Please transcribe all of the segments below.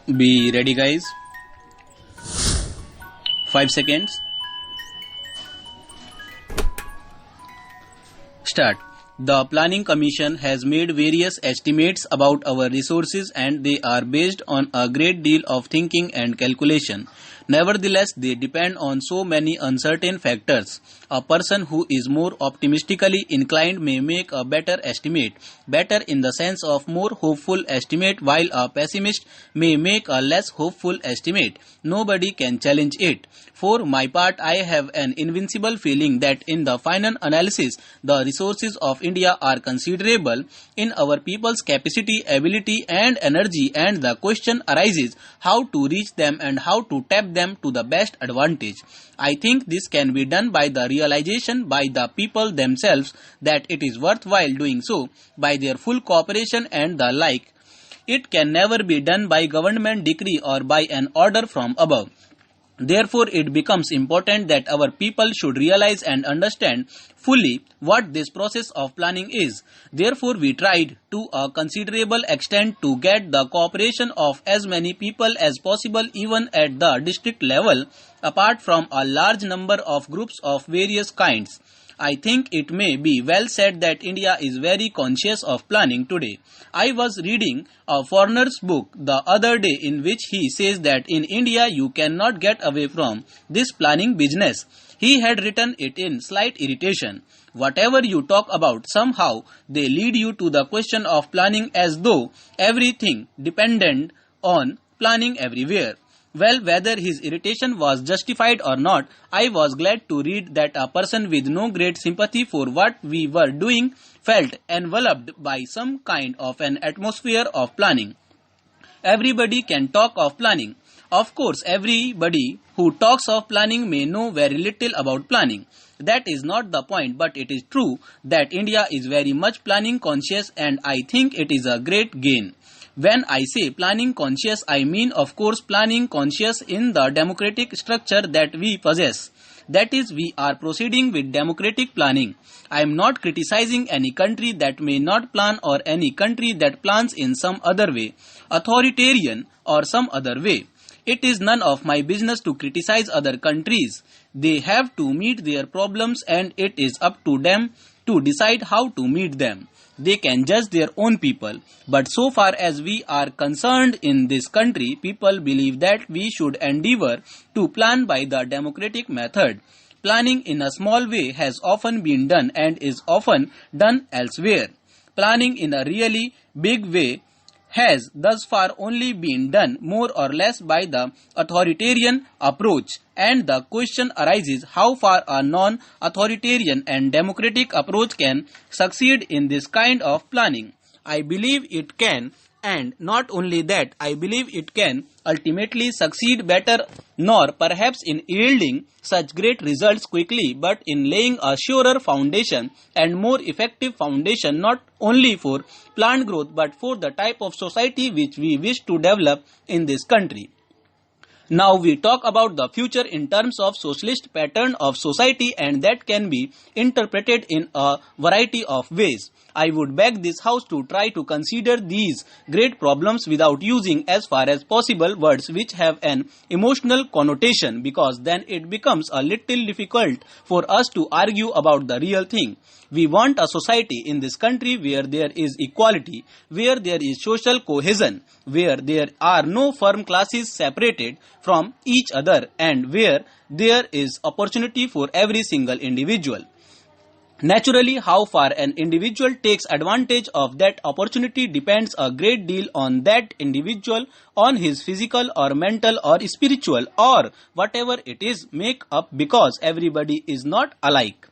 Be ready, guys. 5 seconds. Start. The Planning Commission has made various estimates about our resources and they are based on a great deal of thinking and calculation. Nevertheless, they depend on so many uncertain factors. A person who is more optimistically inclined may make a better estimate, better in the sense of more hopeful estimate, while a pessimist may make a less hopeful estimate. Nobody can challenge it. For my part, I have an invincible feeling that in the final analysis, the resources of India are considerable in our people's capacity, ability and energy, and the question arises how to reach them and how to tap them to the best advantage. I think this can be done by the realization by the people themselves that it is worthwhile doing so, by their full cooperation and the like. It can never be done by government decree or by an order from above. Therefore, it becomes important that our people should realize and understand fully what this process of planning is. Therefore, we tried to a considerable extent to get the cooperation of as many people as possible, even at the district level, apart from a large number of groups of various kinds. I think it may be well said that India is very conscious of planning today. I was reading a foreigner's book the other day in which he says that in India you cannot get away from this planning business. He had written it in slight irritation. Whatever you talk about, somehow they lead you to the question of planning as though everything depended on planning everywhere. Well, whether his irritation was justified or not, I was glad to read that a person with no great sympathy for what we were doing felt enveloped by some kind of an atmosphere of planning. Everybody can talk of planning. Of course, everybody who talks of planning may know very little about planning. That is not the point, but it is true that India is very much planning conscious, and I think it is a great gain. When I say planning conscious, I mean of course planning conscious in the democratic structure that we possess. That is, we are proceeding with democratic planning. I am not criticizing any country that may not plan or any country that plans in some other way, authoritarian or some other way. It is none of my business to criticize other countries. They have to meet their problems and it is up to them to decide how to meet them. They can judge their own people. But so far as we are concerned in this country, people believe that we should endeavor to plan by the democratic method. Planning in a small way has often been done and is often done elsewhere. Planning in a really big way has thus far only been done more or less by the authoritarian approach, and the question arises how far a non-authoritarian and democratic approach can succeed in this kind of planning. I believe it can, and not only that, I believe it can ultimately succeed better, nor perhaps in yielding such great results quickly, but in laying a surer foundation and more effective foundation not only for planned growth but for the type of society which we wish to develop in this country. Now we talk about the future in terms of socialist pattern of society, and that can be interpreted in a variety of ways. I would beg this house to try to consider these great problems without using as far as possible words which have an emotional connotation, because then it becomes a little difficult for us to argue about the real thing. We want a society in this country where there is equality, where there is social cohesion, where there are no firm classes separated from each other, and where there is opportunity for every single individual. Naturally, how far an individual takes advantage of that opportunity depends a great deal on that individual, on his physical or mental or spiritual or whatever it is make up, because everybody is not alike.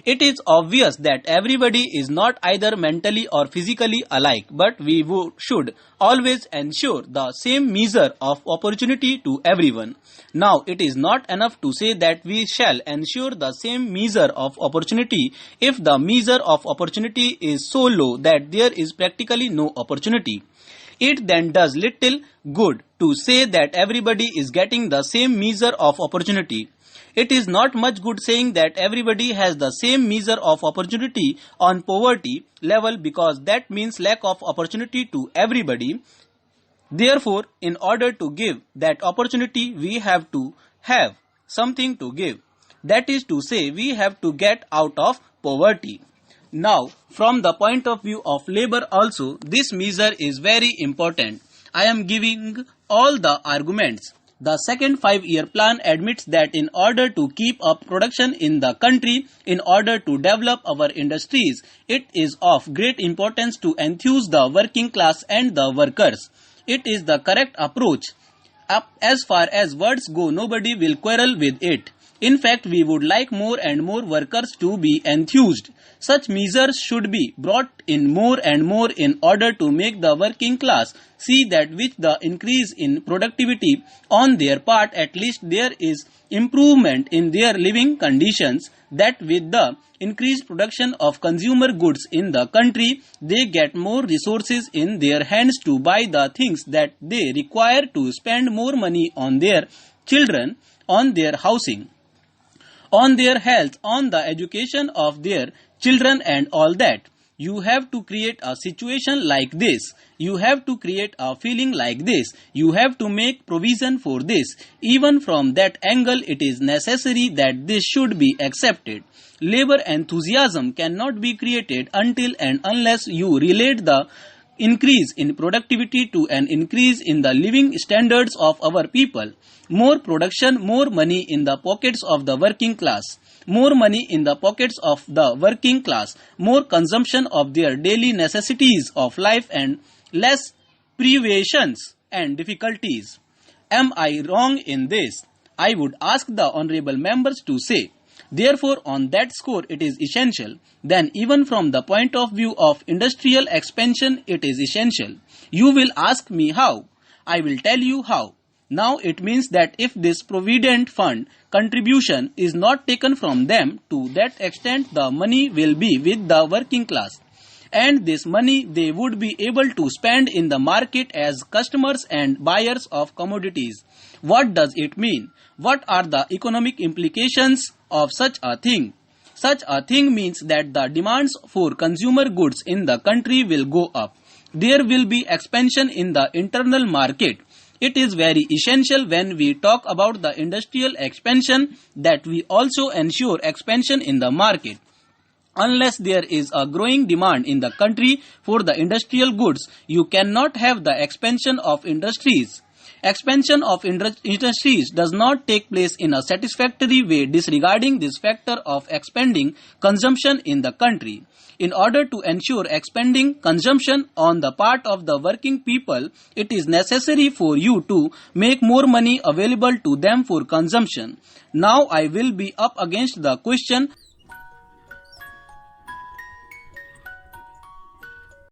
It is obvious that everybody is not either mentally or physically alike, but we should always ensure the same measure of opportunity to everyone. Now, it is not enough to say that we shall ensure the same measure of opportunity if the measure of opportunity is so low that there is practically no opportunity. It then does little good to say that everybody is getting the same measure of opportunity. It is not much good saying that everybody has the same measure of opportunity on poverty level, because that means lack of opportunity to everybody. Therefore, in order to give that opportunity, we have to have something to give. That is to say, we have to get out of poverty. Now, from the point of view of labor also, this measure is very important. I am giving all the arguments. The second 5-year plan admits that in order to keep up production in the country, in order to develop our industries, it is of great importance to enthuse the working class and the workers. It is the correct approach. As far as words go, nobody will quarrel with it. In fact, we would like more and more workers to be enthused. Such measures should be brought in more and more in order to make the working class see that with the increase in productivity on their part, at least there is improvement in their living conditions, that with the increased production of consumer goods in the country, they get more resources in their hands to buy the things that they require to spend more money on their children, on their housing, on their health, on the education of their children and all that. You have to create a situation like this. You have to create a feeling like this. You have to make provision for this. Even from that angle, it is necessary that this should be accepted. Labor enthusiasm cannot be created until and unless you relate the increase in productivity to an increase in the living standards of our people. More production, more money in the pockets of the working class. More money in the pockets of the working class. More consumption of their daily necessities of life and less privations and difficulties. Am I wrong in this? I would ask the honorable members to say. Therefore, on that score, it is essential. Then, even from the point of view of industrial expansion, it is essential. You will ask me how. I will tell you how. Now, it means that if this provident fund contribution is not taken from them, to that extent the money will be with the working class. And this money they would be able to spend in the market as customers and buyers of commodities. What does it mean? What are the economic implications of such a thing? Such a thing means that the demands for consumer goods in the country will go up. There will be expansion in the internal market. It is very essential when we talk about the industrial expansion that we also ensure expansion in the market. Unless there is a growing demand in the country for the industrial goods, you cannot have the expansion of industries. Expansion of industries does not take place in a satisfactory way disregarding this factor of expanding consumption in the country. In order to ensure expanding consumption on the part of the working people, it is necessary for you to make more money available to them for consumption. Now I will be up against the question